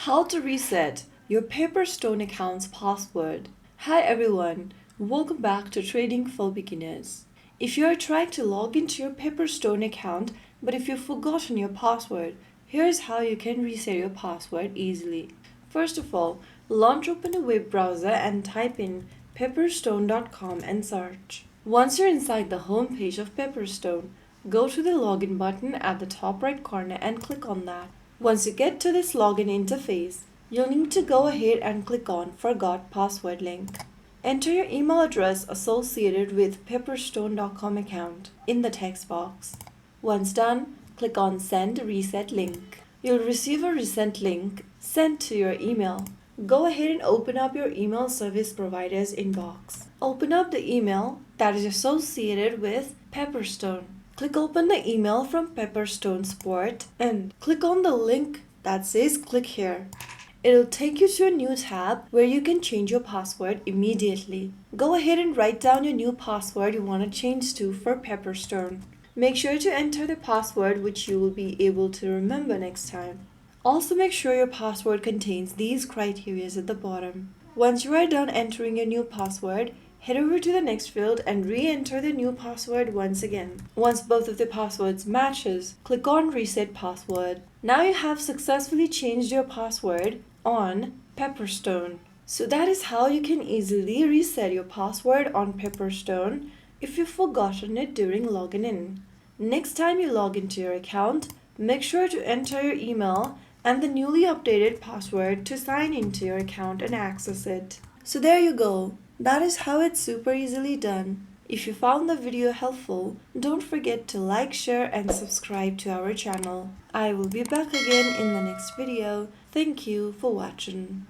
How to reset your Pepperstone account's password. Hi everyone, welcome back to Trading for Beginners. If you are trying to log into your Pepperstone account but if you've forgotten your password, here's how you can reset your password easily. First of all, launch open a web browser and type in pepperstone.com and search. Once you're inside the home page of Pepperstone, go to the login button at the top right corner and click on that. Once you get to this login interface, you'll need to go ahead and click on Forgot Password link. Enter your email address associated with pepperstone.com account in the text box. Once done, click on Send Reset Link. You'll receive a resent link sent to your email. Go ahead and open up your email service provider's inbox. Open up the email that is associated with Pepperstone. Click open the email from Pepperstone support and click on the link that says click here. It'll take you to a new tab where you can change your password immediately. Go ahead and write down your new password you want to change to for Pepperstone. Make sure to enter the password which you will be able to remember next time. Also make sure your password contains these criteria at the bottom. Once you are done entering your new password, head over to the next field and re-enter the new password once again. Once both of the passwords matches, click on Reset Password. Now you have successfully changed your password on Pepperstone. So that is how you can easily reset your password on Pepperstone if you've forgotten it during logging in. Next time you log into your account, make sure to enter your email and the newly updated password to sign into your account and access it. So there you go. That is how it's super easily done. If you found the video helpful, don't forget to like, share and subscribe to our channel. I will be back again in the next video. Thank you for watching.